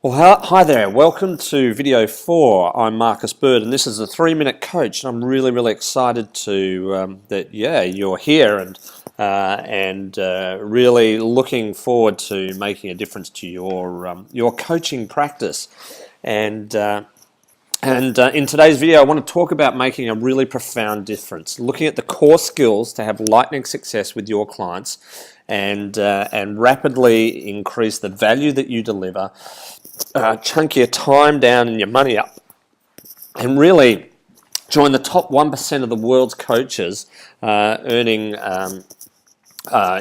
Well, hi there. Welcome to video 4. I'm Marcus Bird, and this is a 3-minute coach. And I'm really excited that you're here and really looking forward to making a difference to your coaching practice. And in today's video, I want to talk about making a really profound difference, looking at the core skills to have lightning success with your clients and rapidly increase the value that you deliver, chunk your time down and your money up, and really join the top 1% of the world's coaches earning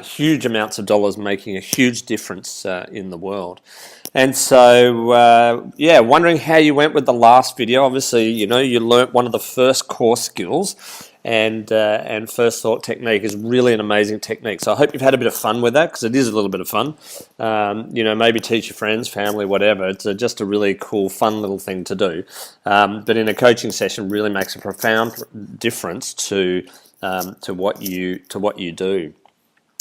huge amounts of dollars, making a huge difference in the world. And so, wondering how you went with the last video. Obviously, you learnt one of the first core skills, and first thought technique is really an amazing technique. So I hope you've had a bit of fun with that, because it is a little bit of fun. Maybe teach your friends, family, whatever. It's just a really cool, fun little thing to do. But in a coaching session, really makes a profound difference to what you do.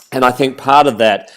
And I think part of that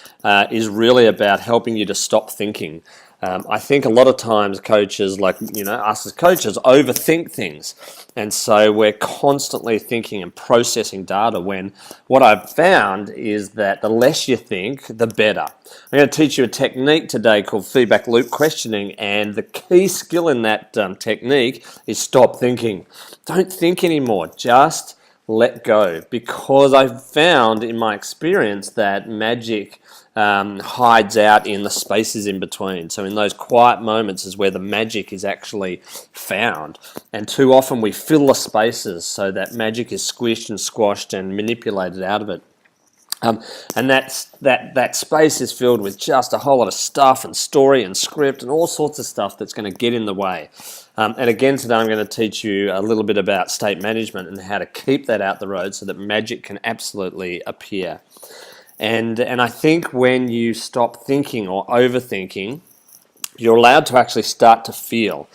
is really about helping you to stop thinking. I think a lot of times coaches, us as coaches, overthink things. And so we're constantly thinking and processing data, when what I've found is that the less you think, the better. I'm going to teach you a technique today called feedback loop questioning, and the key skill in that technique is stop thinking. Don't think anymore. Just let go, because I've found in my experience that magic hides out in the spaces in between. So in those quiet moments is where the magic is actually found, and too often we fill the spaces so that magic is squished and squashed and manipulated out of it. And that space is filled with just a whole lot of stuff and story and script and all sorts of stuff that's going to get in the way. And again, today I'm going to teach you a little bit about state management and how to keep that out the road so that magic can absolutely appear. And I think when you stop thinking or overthinking, you're allowed to actually start to feel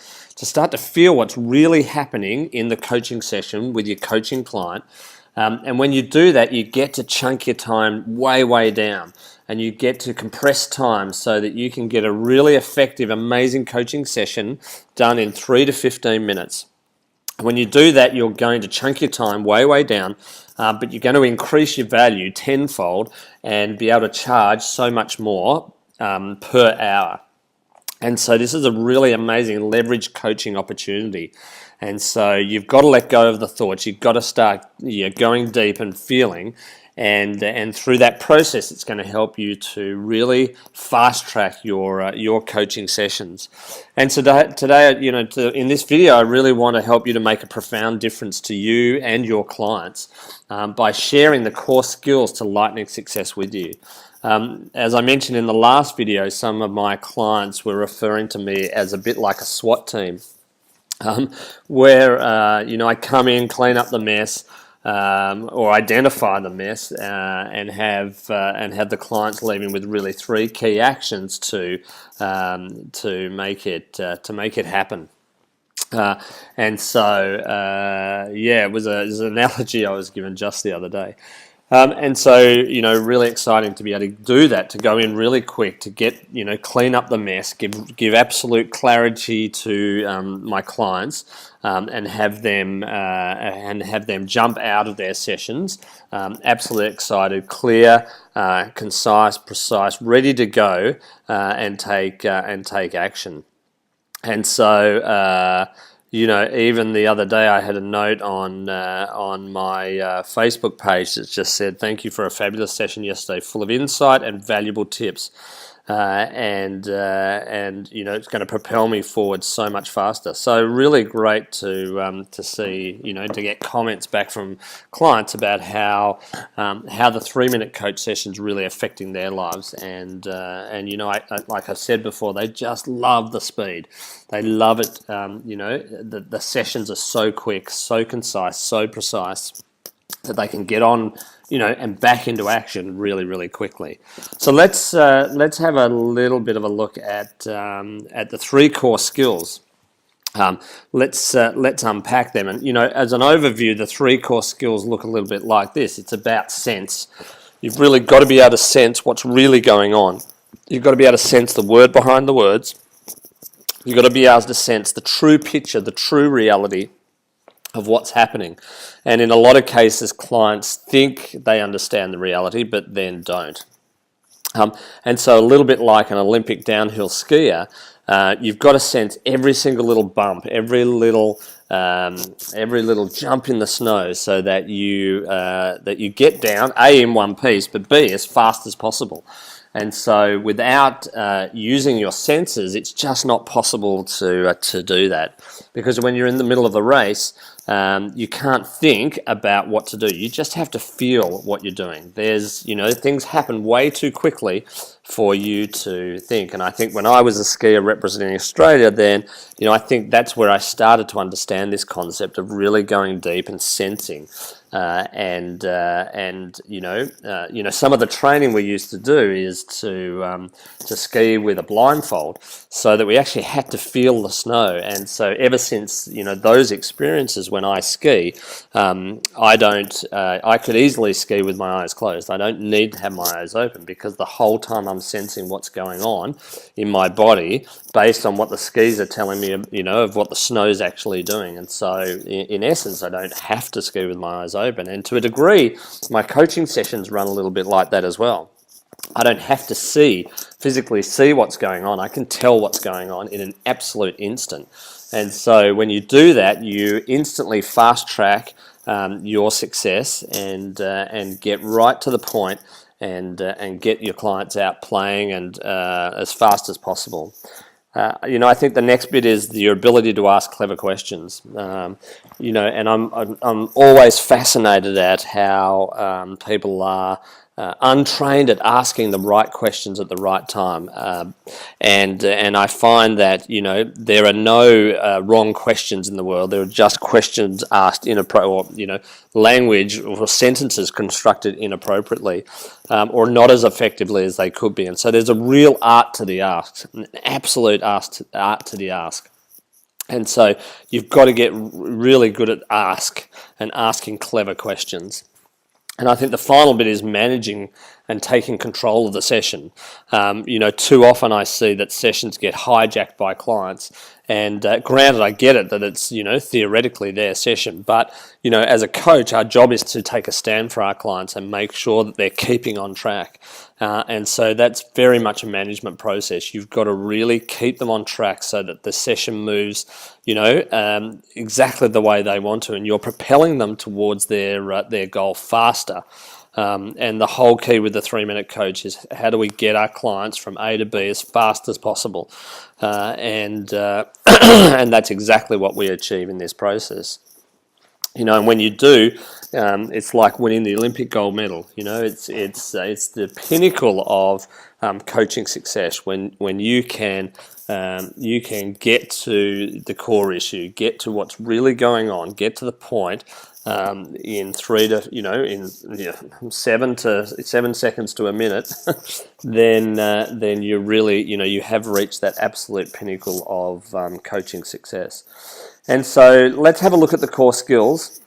what's really happening in the coaching session with your coaching client. And when you do that, you get to chunk your time way down, and you get to compress time so that you can get a really effective, amazing coaching session done in 3 to 15 minutes. When you do that, you're going to chunk your time way down, but you're going to increase your value tenfold and be able to charge so much more per hour. And so this is a really amazing leverage coaching opportunity. And so you've got to let go of the thoughts. You've got to start going deep and feeling. And through that process, it's going to help you to really fast track your coaching sessions. And so today, in this video, I really want to help you to make a profound difference to you and your clients by sharing the core skills to lightning success with you. As I mentioned in the last video, some of my clients were referring to me as a bit like a SWAT team, where I come in, clean up the mess, or identify the mess, and have the clients leaving with really 3 key actions to make it happen. And so it was an analogy I was given just the other day. And so, really exciting to be able to do that, to go in really quick, to get, clean up the mess, give absolute clarity to my clients, and have them jump out of their sessions, absolutely excited, clear, concise, precise, ready to go, and take action. And so, even the other day I had a note on my Facebook page that just said, "Thank you for a fabulous session yesterday, full of insight and valuable tips." And it's going to propel me forward so much faster. So really great to see, to get comments back from clients about how the 3-minute coach session is really affecting their lives. And like I said before, they just love the speed. They love it. The sessions are so quick, so concise, so precise, that they can get on, and back into action really quickly. So let's have a little bit of a look at the 3 core skills. Let's unpack them. And as an overview, the 3 core skills look a little bit like this. It's about sense. You've really got to be able to sense what's really going on. You've got to be able to sense the word behind the words. You've got to be able to sense the true picture, the true reality of what's happening. And in a lot of cases, clients think they understand the reality, but then don't. And so a little bit like an Olympic downhill skier, you've got to sense every single little bump, every little jump in the snow, so that you get down A, in one piece, but B, as fast as possible. And so without using your senses, it's just not possible to do that, because when you're in the middle of the race, you can't think about what to do. You just have to feel what you're doing. Things happen way too quickly for you to think. And I think when I was a skier representing Australia, then, I think that's where I started to understand this concept of really going deep and sensing. And some of the training we used to do is to ski with a blindfold, so that we actually had to feel the snow. And so ever since those experiences, when I ski, I could easily ski with my eyes closed. I don't need to have my eyes open, because the whole time I'm sensing what's going on in my body based on what the skis are telling me, of what the snow's actually doing. And so in essence, I don't have to ski with my eyes open. And to a degree, my coaching sessions run a little bit like that as well. I don't have to physically see what's going on. I can tell what's going on in an absolute instant. And so when you do that, you instantly fast track your success and get right to the point, and get your clients out playing and as fast as possible. I think the next bit is your ability to ask clever questions. And I'm always fascinated at how people are untrained at asking the right questions at the right time, and I find that there are no wrong questions in the world. There are just questions asked language or sentences constructed inappropriately, or not as effectively as they could be. And so there's a real art to the ask, an absolute art to the ask. And so you've got to get really good at asking clever questions. And I think the final bit is managing and taking control of the session. Too often I see that sessions get hijacked by clients. And granted, I get it that it's, theoretically their session. But, as a coach, our job is to take a stand for our clients and make sure that they're keeping on track. And so that's very much a management process. You've got to really keep them on track so that the session moves, exactly the way they want to, and you're propelling them towards their goal faster. And the whole key with the 3-minute coach is, how do we get our clients from A to B as fast as possible? And that's exactly what we achieve in this process. And when you do, it's like winning the Olympic gold medal. It's the pinnacle of coaching success when you can get to the core issue, get to what's really going on, get to the point. In 7 seconds to a minute, then you really, you have reached that absolute pinnacle of coaching success. And so let's have a look at the core skills.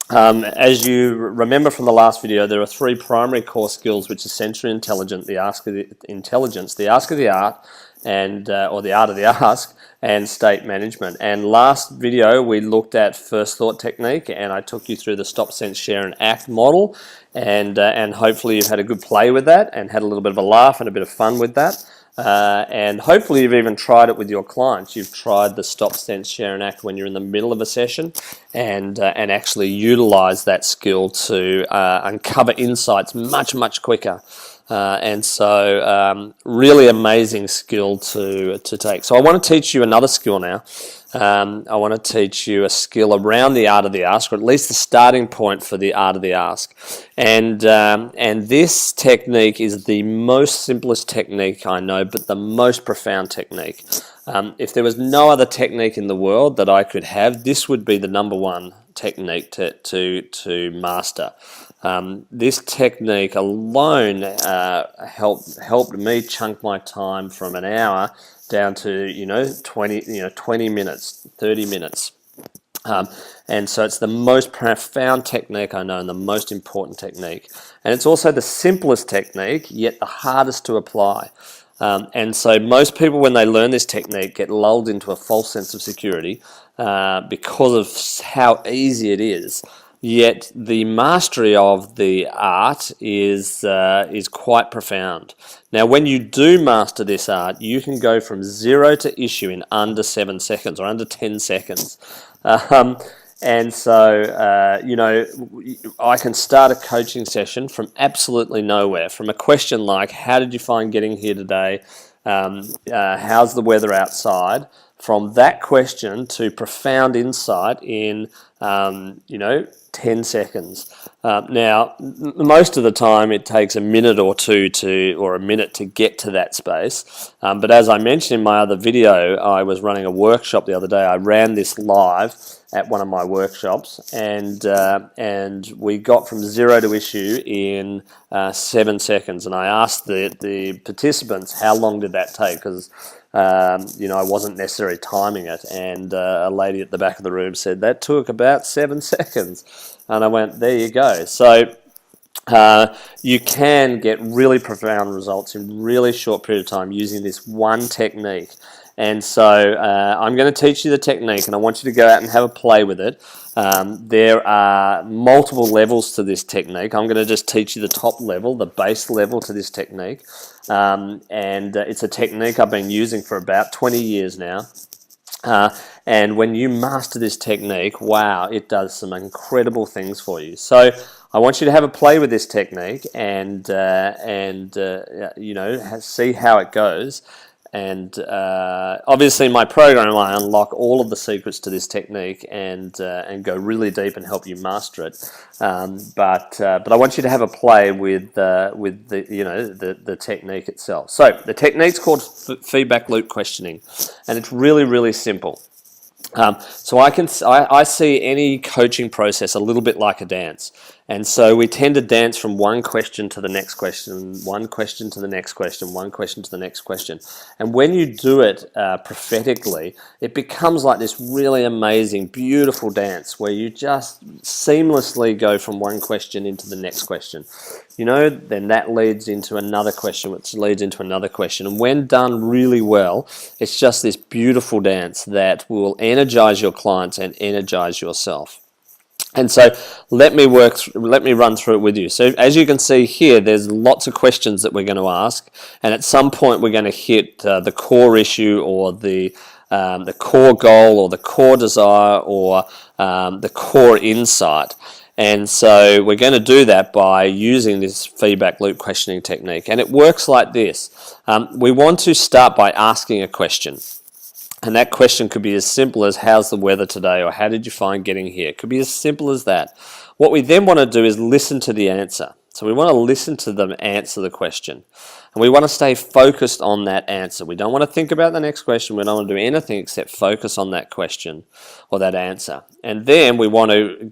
As you remember from the last video, there are 3 primary core skills, which are sensory intelligence, the ask of the intelligence, the ask of the art, and or the art of the ask, and state management. And last video we looked at first thought technique, and I took you through the stop, sense, share, and act model, and hopefully you've had a good play with that and had a little bit of a laugh and a bit of fun with that. And hopefully you've even tried it with your clients. You've tried the stop, sense, share, and act when you're in the middle of a session, and actually utilize that skill to uncover insights much quicker. And so really amazing skill to take. So I want to teach you another skill now. I want to teach you a skill around the art of the ask, or at least the starting point for the art of the ask. And this technique is the most simplest technique I know, but the most profound technique. If there was no other technique in the world that I could have, this would be the number one technique to master. This technique alone helped me chunk my time from an hour down to 20 minutes, 30 minutes. And so it's the most profound technique I know, and the most important technique. And it's also the simplest technique, yet the hardest to apply. And so most people, when they learn this technique, get lulled into a false sense of security because of how easy it is. Yet the mastery of the art is quite profound. Now, when you do master this art, you can go from zero to issue in under 7 seconds or under 10 seconds. And so, I can start a coaching session from absolutely nowhere, from a question like, how did you find getting here today? How's the weather outside? From that question to profound insight in, 10 seconds. Now, most of the time it takes a minute or two or a minute to get to that space. But as I mentioned in my other video, I was running a workshop the other day. I ran this live at one of my workshops, and we got from zero to issue in 7 seconds. And I asked the participants, how long did that take? Because I wasn't necessarily timing it, and a lady at the back of the room said that took about 7 seconds, and I went, there you go. So you can get really profound results in really short period of time using this one technique. And so I'm going to teach you the technique, and I want you to go out and have a play with it. There are multiple levels to this technique. I'm going to just teach you the top level, the base level to this technique. It's a technique I've been using for about 20 years now. And when you master this technique, wow, it does some incredible things for you. So I want you to have a play with this technique and see how it goes. And obviously, my program, I unlock all of the secrets to this technique and go really deep and help you master it. But I want you to have a play with the technique itself. So the technique's called feedback loop questioning, and it's really, really simple. So I see any coaching process a little bit like a dance. And so we tend to dance from one question to the next question, one question to the next question, one question to the next question. And when you do it prophetically, it becomes like this really amazing, beautiful dance where you just seamlessly go from one question into the next question. Then that leads into another question, which leads into another question. And when done really well, it's just this beautiful dance that will energize your clients and energize yourself. And so let me run through it with you. So as you can see here, there's lots of questions that we're going to ask, and at some point we're going to hit the core issue, or the core goal, or the core desire, or the core insight. And so we're going to do that by using this feedback loop questioning technique. And it works like this. We want to start by asking a question. And that question could be as simple as, how's the weather today? Or how did you find getting here? It could be as simple as that. What we then want to do is listen to the answer. So we want to listen to them answer the question. And we want to stay focused on that answer. We don't want to think about the next question. We don't want to do anything except focus on that question or that answer. And then we want to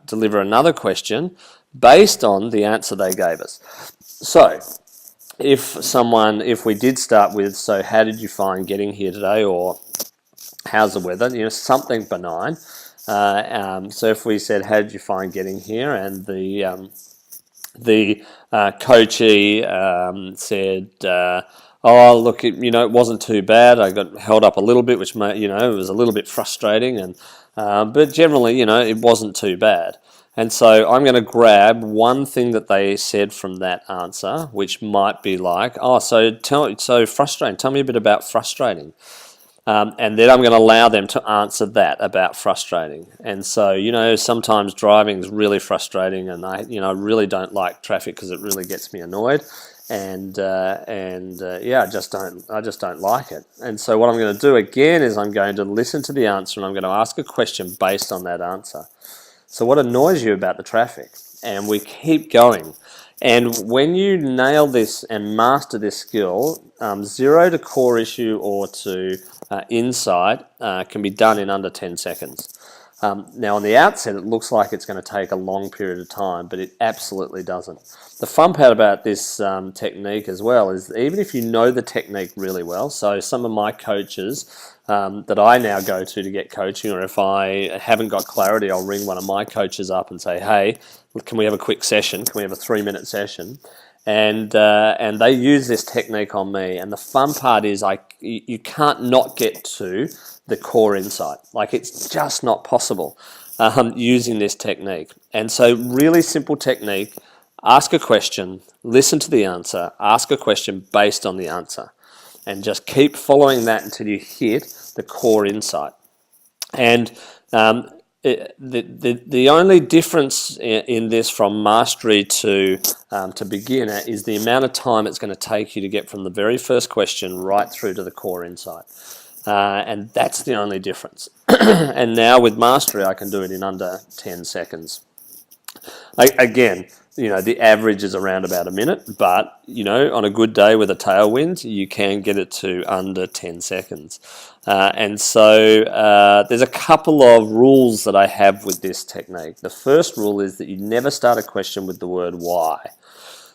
deliver another question based on the answer they gave us. So if we did start with, so how did you find getting here today, or how's the weather, something benign. So if we said, how did you find getting here, and the coachee said, oh, look, it wasn't too bad. I got held up a little bit, which it was a little bit frustrating, and but generally, it wasn't too bad. And so I'm going to grab one thing that they said from that answer, which might be like, oh, so frustrating. Tell me a bit about frustrating. And then I'm going to allow them to answer that about frustrating. And so, sometimes driving is really frustrating, and I really don't like traffic because it really gets me annoyed. And I just don't like it. And so what I'm going to do again is I'm going to listen to the answer, and I'm going to ask a question based on that answer. So what annoys you about the traffic? And we keep going. And when you nail this and master this skill, zero to core issue or to insight can be done in under 10 seconds. Now on the outset, it looks like it's going to take a long period of time, but it absolutely doesn't. The fun part about this technique as well is even if you know the technique really well, so some of my coaches that I now go to get coaching, or if I haven't got clarity, I'll ring one of my coaches up and say, hey, can we have a quick session? Can we have a 3-minute session? and they use this technique on me. And the fun part is you can't not get to the core insight. Like, it's just not possible using this technique. And so, really simple technique: ask a question, listen to the answer, ask a question based on the answer, and just keep following that until you hit the core insight. And the only difference in this from mastery to beginner is the amount of time it's going to take you to get from the very first question right through to the core insight. And that's the only difference. And now with mastery, I can do it in under 10 seconds. Again, the average is around about a minute, but, on a good day with a tailwind, you can get it to under 10 seconds. And so there's a couple of rules that I have with this technique. The first rule is that you never start a question with the word why.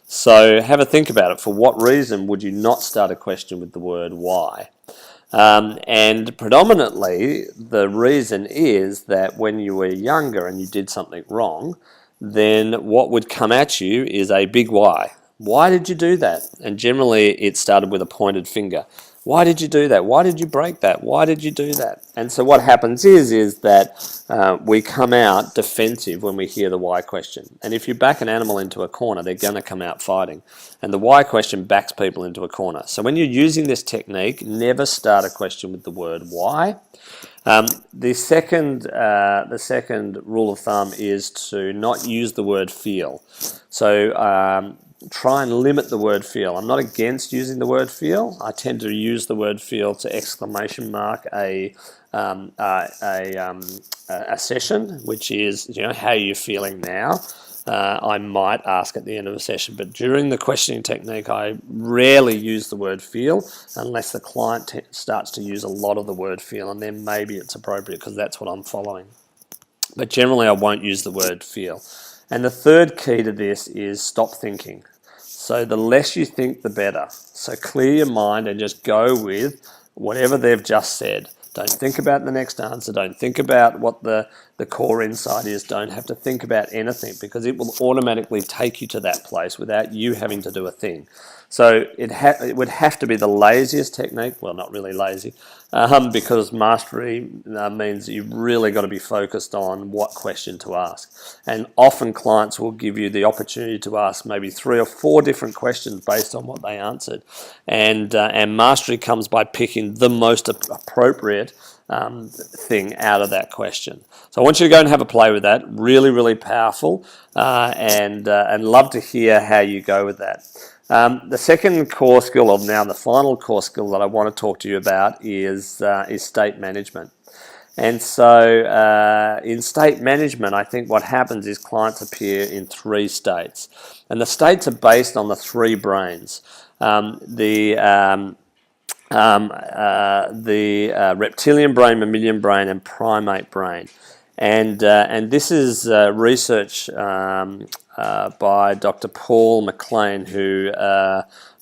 So have a think about it. For what reason would you not start a question with the word why? And predominantly, the reason is that when you were younger and you did something wrong, then what would come at you is a big why. Why did you do that? And generally, it started with a pointed finger. Why did you do that? Why did you break that? Why did you do that? And so what happens is that we come out defensive when we hear the why question. And if you back an animal into a corner, they're going to come out fighting. And the why question backs people into a corner. So when you're using this technique, never start a question with the word why. The second rule of thumb is to not use the word feel. So try and limit the word feel. I'm not against using the word feel. I tend to use the word feel to exclamation mark a session, which is, how are you feeling now? I might ask at the end of a session, but during the questioning technique, I rarely use the word feel unless the client starts to use a lot of the word feel, and then maybe it's appropriate because that's what I'm following. But generally, I won't use the word feel. And the third key to this is stop thinking. So the less you think, the better. So clear your mind and just go with whatever they've just said. Don't think about the next answer. Don't think about what the core insight is. Don't have to think about anything because it will automatically take you to that place without you having to do a thing. So it would have to be the laziest technique. Well, not really lazy, because mastery means you've really got to be focused on what question to ask. And often clients will give you the opportunity to ask maybe 3 or 4 different questions based on what they answered. And mastery comes by picking the most appropriate thing out of that question. So I want you to go and have a play with that. Really, really powerful, and love to hear how you go with that. The second core skill, or now the final core skill that I want to talk to you about is state management. And so in state management, I think what happens is clients appear in 3 states. And the states are based on the 3 brains. The reptilian brain, mammalian brain, and primate brain. And this is research by Dr. Paul MacLean, who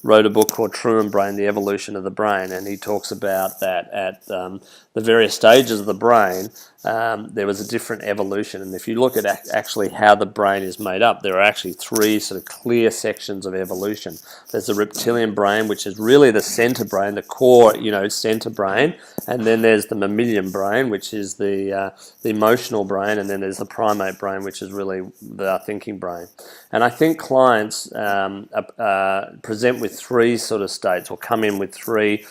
wrote a book called Truman Brain, The Evolution of the Brain, and he talks about that at the various stages of the brain, there was a different evolution. And if you look at actually how the brain is made up, there are actually 3 sort of clear sections of evolution. There's the reptilian brain, which is really the center brain, the core, center brain, and then there's the mammalian brain, which is the emotional brain, and then there's the primate brain, which is really the thinking brain. And I think clients present with 3 sort of states, or come in with 3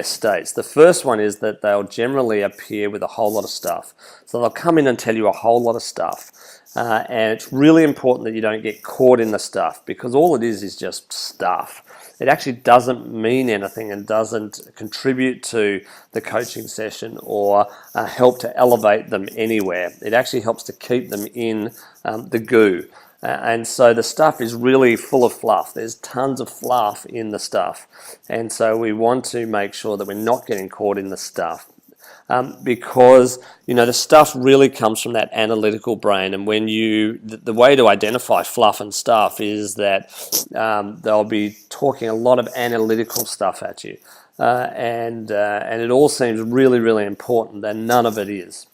states. The first one is that they'll generally appear with a whole lot of stuff. So they'll come in and tell you a whole lot of stuff. And it's really important that you don't get caught in the stuff, because all it is just stuff. It actually doesn't mean anything and doesn't contribute to the coaching session or help to elevate them anywhere. It actually helps to keep them in the goo. And so the stuff is really full of fluff. There's tons of fluff in the stuff. And so we want to make sure that we're not getting caught in the stuff. Because the stuff really comes from that analytical brain, and when the way to identify fluff and stuff is that they'll be talking a lot of analytical stuff at you, and it all seems really, really important, and none of it is.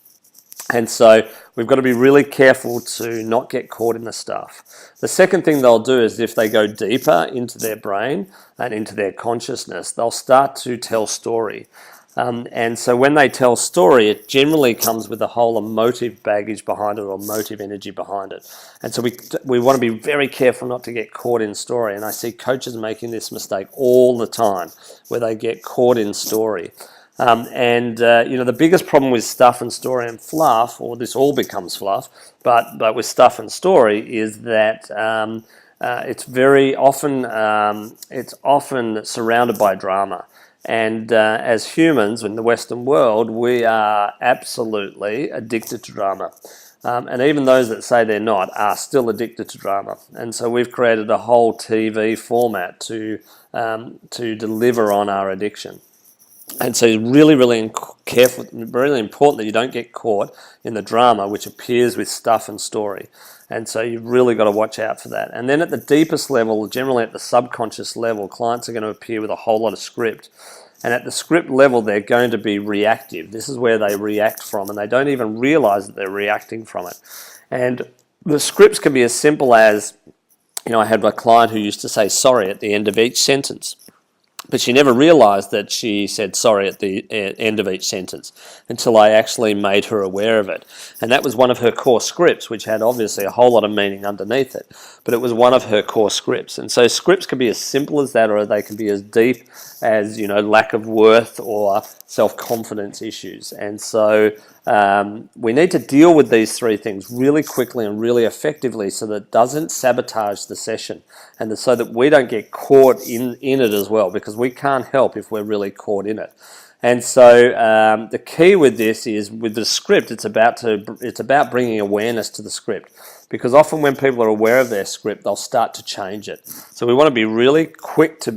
And so we've got to be really careful to not get caught in the stuff. The second thing they'll do is if they go deeper into their brain and into their consciousness, they'll start to tell story. And so when they tell story, it generally comes with a whole emotive baggage behind it or emotive energy behind it. And so we want to be very careful not to get caught in story. And I see coaches making this mistake all the time where they get caught in story. The biggest problem with stuff and story and fluff, or this all becomes fluff, but with stuff and story is that it's very often surrounded by drama. And as humans in the Western world, we are absolutely addicted to drama. And even those that say they're not are still addicted to drama. And so we've created a whole TV format to deliver on our addiction. And so really, really careful, really important that you don't get caught in the drama which appears with stuff and story. And so you've really got to watch out for that. And then at the deepest level, generally at the subconscious level, clients are going to appear with a whole lot of script. And at the script level, they're going to be reactive. This is where they react from, and they don't even realize that they're reacting from it. And the scripts can be as simple as, I had a client who used to say sorry at the end of each sentence. But she never realized that she said sorry at the end of each sentence until I actually made her aware of it. And that was one of her core scripts, which had obviously a whole lot of meaning underneath it. But it was one of her core scripts. And so scripts can be as simple as that, or they can be as deep as, lack of worth or self-confidence issues. And so we need to deal with these three things really quickly and really effectively so that it doesn't sabotage the session, and so that we don't get caught in it as well, because we can't help if we're really caught in it. And so the key with this is, with the script, it's about bringing awareness to the script, because often when people are aware of their script, they'll start to change it. So we want to be really quick to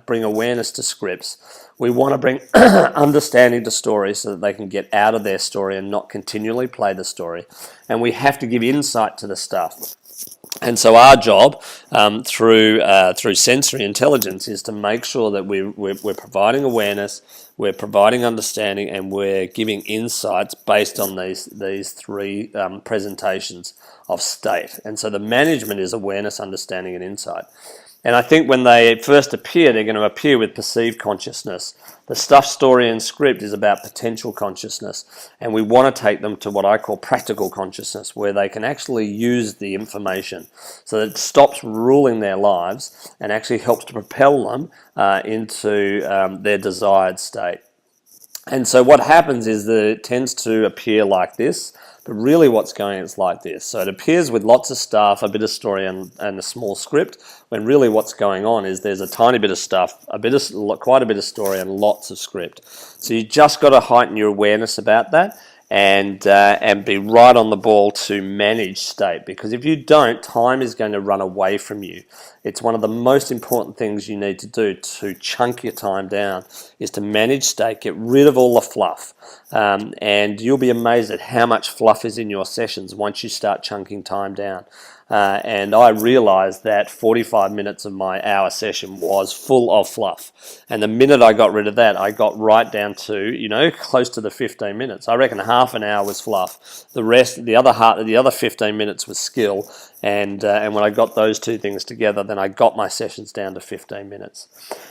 bring awareness to scripts. We want to bring understanding to stories so that they can get out of their story and not continually play the story. And we have to give insight to the stuff. And so our job through sensory intelligence is to make sure that we're providing awareness, we're providing understanding, and we're giving insights based on these three presentations of state. And so the management is awareness, understanding, and insight. And I think when they first appear, they're going to appear with perceived consciousness. The stuff, story, and script is about potential consciousness. And we want to take them to what I call practical consciousness, where they can actually use the information so that it stops ruling their lives and actually helps to propel them into their desired state. And so what happens is that it tends to appear like this, but really what's going on is like this. So it appears with lots of stuff, a bit of story, and a small script, when really what's going on is there's a tiny bit of stuff, quite a bit of story, and lots of script. So you just got to heighten your awareness about that, and be right on the ball to manage state, because if you don't, time is going to run away from you. It's one of the most important things you need to do to chunk your time down, is to manage state, get rid of all the fluff, and you'll be amazed at how much fluff is in your sessions once you start chunking time down. And I realized that 45 minutes of my hour session was full of fluff. And the minute I got rid of that, I got right down to, close to the 15 minutes. I reckon half an hour was fluff. The other 15 minutes was skill. And when I got those two things together, then I got my sessions down to 15 minutes.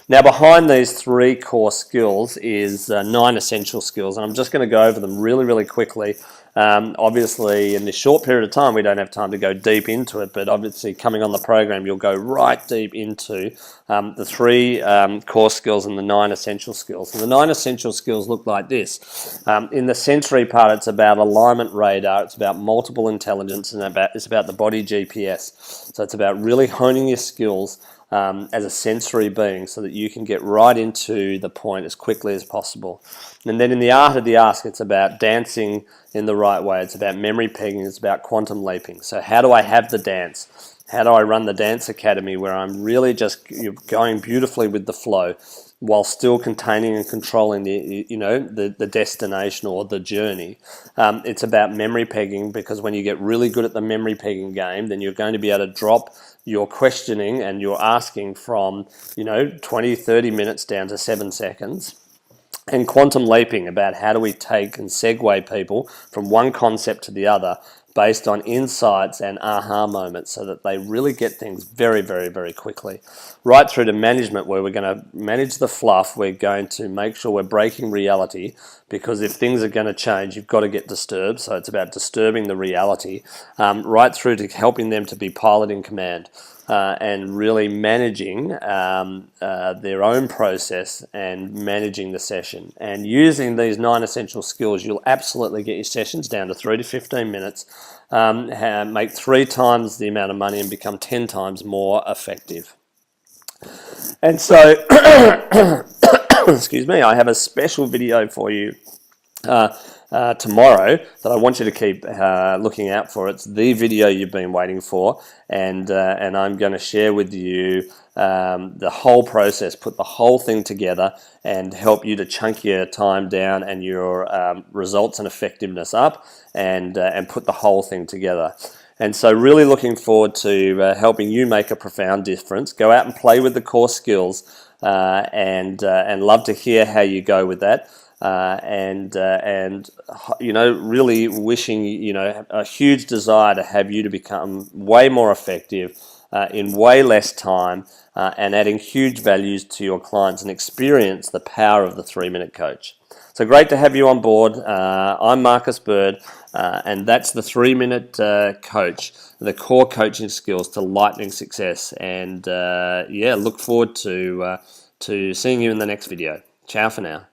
Now, behind these three core skills is 9 essential skills. And I'm just going to go over them really, really quickly. Obviously, in this short period of time, we don't have time to go deep into it, but obviously coming on the program, you'll go right deep into the three core skills and the 9 essential skills. And the 9 essential skills look like this. In the sensory part, it's about alignment radar, it's about multiple intelligence, and it's about the body GPS. So it's about really honing your skills as a sensory being so that you can get right into the point as quickly as possible. And then in the art of the ask, it's about dancing in the right way. It's about memory pegging. It's about quantum leaping. So how do I have the dance? How do I run the dance academy where I'm really just going beautifully with the flow while still containing and controlling the destination or the journey? It's about memory pegging, because when you get really good at the memory pegging game, then you're going to be able to drop your questioning and your asking from 20, 30 minutes down to 7 seconds. and quantum leaping about how do we take and segue people from one concept to the other based on insights and aha moments so that they really get things very, very, very quickly. Right through to management, where we're going to manage the fluff, we're going to make sure we're breaking reality, because if things are going to change, you've got to get disturbed. So it's about disturbing the reality, right through to helping them to be pilot in command. And really managing their own process and managing the session. And using these 9 essential skills, you'll absolutely get your sessions down to 3 to 15 minutes, make 3 times the amount of money and become 10 times more effective. And so, excuse me, I have a special video for you tomorrow that I want you to keep looking out for. It's the video you've been waiting for, and I'm going to share with you the whole process, put the whole thing together, and help you to chunk your time down and your results and effectiveness up, and put the whole thing together. And so really looking forward to helping you make a profound difference. Go out and play with the core skills, and love to hear how you go with that. And you know, really wishing, you know, a huge desire to have you to become way more effective in way less time, and adding huge values to your clients and experience the power of the 3-minute coach. So great to have you on board. I'm Marcus Bird, and that's the 3-minute coach, the core coaching skills to lightning success. And yeah, look forward to seeing you in the next video. Ciao for now.